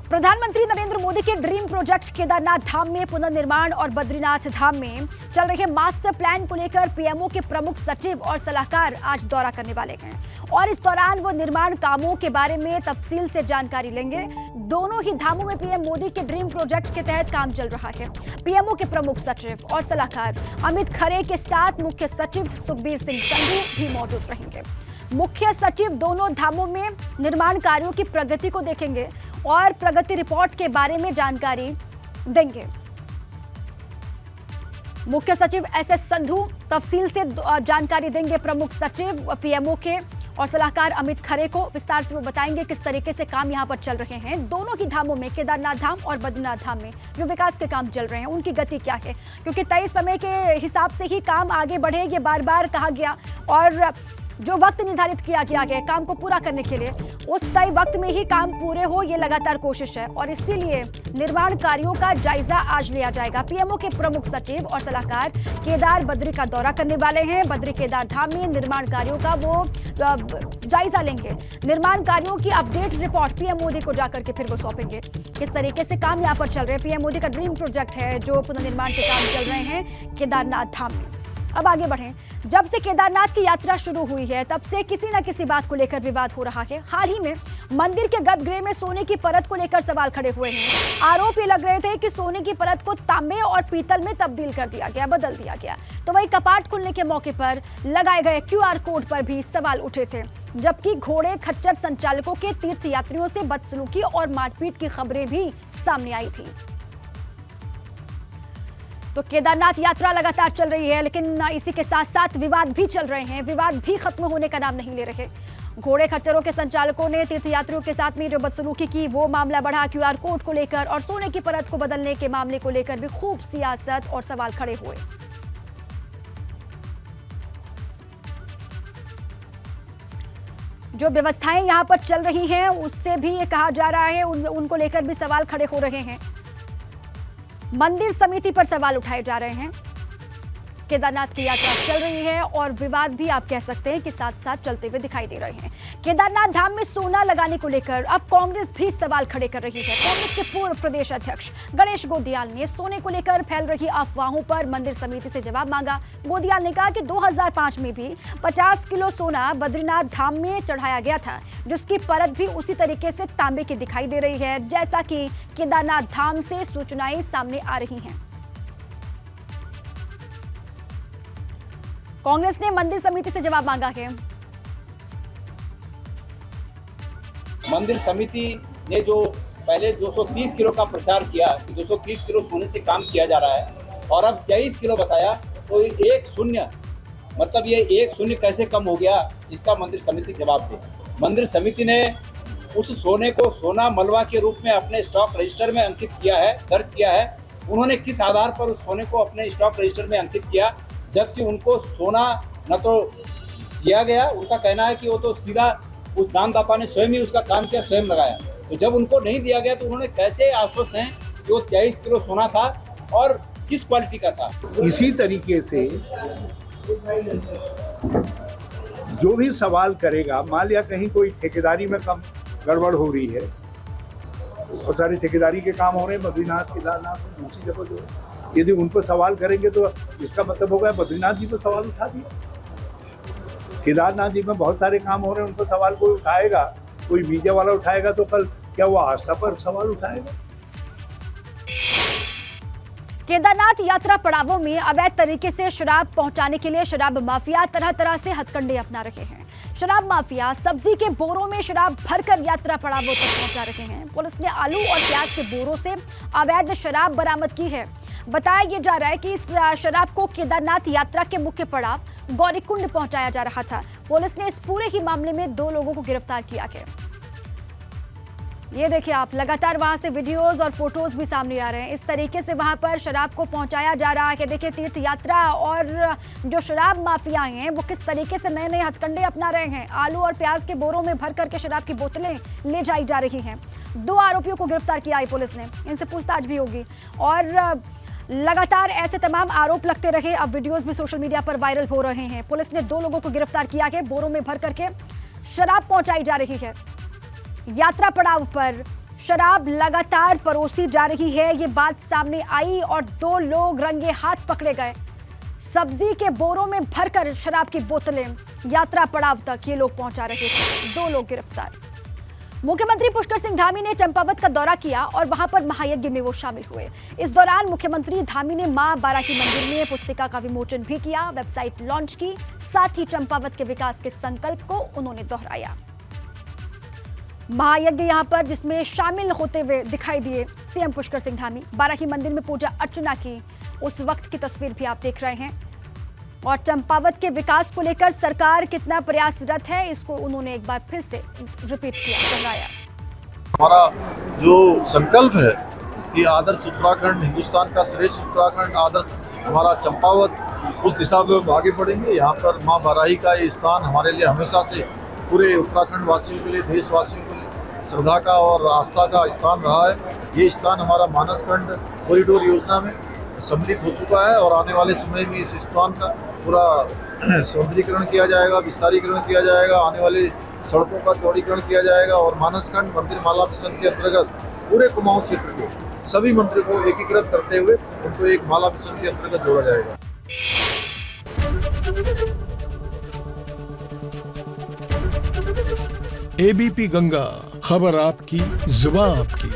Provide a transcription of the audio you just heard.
प्रधानमंत्री नरेंद्र मोदी के dream project Kedarnath धाम में पुनर्निर्माण और बद्रीनाथ धाम में चल रहे मास्टर प्लान को लेकर पीएमओ के प्रमुख सचिव और सलाहकार आज दौरा करने वाले हैं और इस दौरान वो निर्माण कामों के बारे में तफसील से जानकारी लेंगे। दोनों ही धामों में पीएम मोदी के ड्रीम प्रोजेक्ट के तहत काम चल रहा है। पीएमओ के प्रमुख सचिव और सलाहकार अमित खरे के साथ मुख्य सचिव सुखबीर सिंह संधू भी मौजूद रहेंगे। मुख्य सचिव दोनों धामों में निर्माण कार्यों की प्रगति को देखेंगे और प्रगति रिपोर्ट के बारे में जानकारी देंगे। मुख्य सचिव एसएस संधू तफसील से जानकारी देंगे प्रमुख सचिव पीएमओ के और सलाहकार अमित खरे को विस्तार से वो बताएंगे किस तरीके से काम यहां पर चल रहे हैं। दोनों ही धामों में केदारनाथ धाम और बद्रीनाथ धाम में जो विकास के काम चल रहे हैं उनकी गति क्या है, क्योंकि तय समय के हिसाब से ही काम आगे बढ़े ये बार बार कहा गया और जो वक्त निर्धारित किया गया है काम को पूरा करने के लिए उस तय वक्त में ही काम पूरे हो ये लगातार कोशिश है और इसीलिए निर्माण कार्यों का जायजा आज लिया जाएगा। पीएमओ के प्रमुख सचिव और सलाहकार केदार बद्री का दौरा करने वाले हैं। बद्री केदार धाम में निर्माण कार्यों का वो जायजा लेंगे। निर्माण कार्यों की अपडेट रिपोर्ट पीएम मोदी को जाकर के फिर वो सौंपेंगे। किस तरीके से काम यहाँ पर चल रहे हैं, पीएम मोदी का ड्रीम प्रोजेक्ट है जो पुनर्निर्माण के काम चल रहे हैं केदारनाथ धाम में। अब आगे बढ़ें। जब से केदारनाथ की यात्रा शुरू हुई है तब से किसी न किसी बात को लेकर विवाद हो रहा है। हाल ही में मंदिर के गर्भगृह में सोने की परत को लेकर सवाल खड़े हुए हैं। आरोप ये लग रहे थे कि सोने की परत को तांबे और पीतल में तब्दील कर दिया गया, बदल दिया गया। तो वही कपाट खुलने के मौके पर लगाए गए QR कोड पर भी सवाल उठे थे, जबकि घोड़े खच्चर संचालकों के तीर्थ यात्रियों से बदसलूकी और मारपीट की खबरें भी सामने आई थी। तो केदारनाथ यात्रा लगातार चल रही है, लेकिन इसी के साथ साथ विवाद भी चल रहे हैं। विवाद भी खत्म होने का नाम नहीं ले रहे। घोड़े खच्चरों के संचालकों ने तीर्थयात्रियों के साथ में जो बदसलूकी की वो मामला बढ़ा। QR कोड को लेकर और सोने की परत को बदलने के मामले को लेकर भी खूब सियासत और सवाल खड़े हुए। जो व्यवस्थाएं यहां पर चल रही हैं उससे भी ये कहा जा रहा है, उनको लेकर भी सवाल खड़े हो रहे हैं। मंदिर समिति पर सवाल उठाए जा रहे हैं। केदारनाथ की यात्रा चल रही है और विवाद भी आप कह सकते हैं कि साथ साथ चलते हुए दिखाई दे रहे हैं। केदारनाथ धाम में सोना लगाने को लेकर अब कांग्रेस भी सवाल खड़े कर रही है। कांग्रेस के पूर्व प्रदेश अध्यक्ष गणेश गोदियाल ने सोने को लेकर फैल रही अफवाहों पर मंदिर समिति से जवाब मांगा। गोदियाल ने कहा कि 2005 में भी 50 किलो सोना बद्रीनाथ धाम में चढ़ाया गया था, जिसकी परत भी उसी तरीके से तांबे की दिखाई दे रही है, जैसा कि केदारनाथ धाम से सूचनाएं सामने आ रही हैं। कांग्रेस ने मंदिर समिति से जवाब मांगा है। मंदिर समिति ने जो पहले 230 किलो का प्रचार किया कि 230 किलो सोने से काम किया जा रहा है और अब 23 किलो बताया, तो एक शून्य मतलब ये एक शून्य कैसे कम हो गया, इसका मंदिर समिति जवाब दे। मंदिर समिति ने उस सोने को सोना मलबा के रूप में अपने स्टॉक रजिस्टर में अंकित किया है, दर्ज किया है। उन्होंने किस आधार पर उस सोने को अपने स्टॉक रजिस्टर में अंकित किया, जबकि उनको सोना न तो दिया गया। उनका कहना है कि वो तो सीधा उस दानदाता ने स्वयं ही उसका काम किया, स्वयं लगाया। तो जब उनको नहीं दिया गया तो उन्होंने कैसे आश्वस्त हैं कि वो 23 किलो सोना था और किस क्वालिटी का था। इसी तरीके से जो भी सवाल करेगा, मान लिया कहीं कोई ठेकेदारी में कम गड़बड़ हो रही है और सारे ठेकेदारी के काम हो रहे हैं बद्रीनाथ केदारनाथ दूसरी जगह जो है, यदि उन पर सवाल करेंगे तो इसका मतलब होगा बद्रीनाथ जी पर सवाल उठा दिया। केदारनाथ जी में बहुत सारे काम हो रहे हैं, उन पर सवाल कोई उठाएगा, कोई मीडिया वाला उठाएगा तो कल क्या वो आस्था पर सवाल उठाएगा। केदारनाथ यात्रा पड़ावों में अवैध तरीके से शराब पहुंचाने के लिए शराब माफिया तरह तरह से हथकंडे अपना रहे हैं। शराब माफिया सब्जी के बोरों में शराब भरकर यात्रा पड़ावों तक पहुंचा रहे हैं। पुलिस ने आलू और प्याज के बोरों से अवैध शराब बरामद की है। बताया यह जा रहा है कि इस शराब को केदारनाथ यात्रा के मुख्य पड़ाव गौरीकुंड पहुंचाया जा रहा था। पुलिस ने इस पूरे ही मामले में 2 लोगों को गिरफ्तार किया है। ये देखिए आप, लगातार वहां से वीडियोस और फोटोज भी सामने आ रहे हैं। इस तरीके से वहां पर शराब को पहुंचाया जा रहा है। देखिए तीर्थ यात्रा और जो शराब माफिया हैं वो किस तरीके से नए नए हथकंडे अपना रहे हैं। आलू और प्याज के बोरों में भर करके शराब की बोतलें ले जाई जा रही हैं। 2 आरोपियों को गिरफ्तार किया है पुलिस ने, इनसे पूछताछ भी होगी और लगातार ऐसे तमाम आरोप लगते रहे। अब वीडियोस भी सोशल मीडिया पर वायरल हो रहे हैं। पुलिस ने 2 लोगों को गिरफ्तार किया है। बोरों में भर करके शराब पहुंचाई जा रही है। यात्रा पड़ाव पर शराब लगातार परोसी जा रही है, ये बात सामने आई और 2 लोग रंगे हाथ पकड़े गए। सब्जी के बोरों में भरकर शराब की बोतलें यात्रा पड़ाव तक ये लोग पहुंचा रहे थे। 2 लोग गिरफ्तार। मुख्यमंत्री पुष्कर सिंह धामी ने चंपावत का दौरा किया और वहां पर महायज्ञ में वो शामिल हुए। इस दौरान मुख्यमंत्री धामी ने मां बाराही मंदिर में पुस्तिका का विमोचन भी किया, वेबसाइट लॉन्च की, साथ ही चंपावत के विकास के संकल्प को उन्होंने दोहराया। महायज्ञ यहां पर जिसमें शामिल होते हुए दिखाई दिए सीएम पुष्कर सिंह धामी। बाराही मंदिर में पूजा अर्चना की, उस वक्त की तस्वीर भी आप देख रहे हैं। और चंपावत के विकास को लेकर सरकार कितना प्रयासरत है, इसको उन्होंने एक बार फिर से रिपीट किया, दोहराया। हमारा जो संकल्प है कि आदर्श उत्तराखंड, हिंदुस्तान का श्रेष्ठ उत्तराखंड, आदर्श हमारा चंपावत, उस दिशा में हम आगे बढ़ेंगे। यहाँ पर माँ बाराही का ये स्थान हमारे लिए हमेशा से पूरे उत्तराखंड वासियों के लिए, देशवासियों के लिए श्रद्धा का और आस्था का स्थान रहा है। ये स्थान हमारा मानसखंड कॉरिडोर योजना में सम्मिलित हो चुका है और आने वाले समय में इस स्थान का पूरा सौंदर्यीकरण किया जाएगा, विस्तारीकरण किया जाएगा, आने वाले सड़कों का चौड़ीकरण किया जाएगा और मानसखंड मंदिर माला मिशन के अंतर्गत पूरे कुमाऊं क्षेत्र के सभी मंदिर को एकीकृत करते हुए उनको एक माला मिशन के अंतर्गत जोड़ा जाएगा। एबीपी गंगा, खबर आपकी, जुबान आपकी।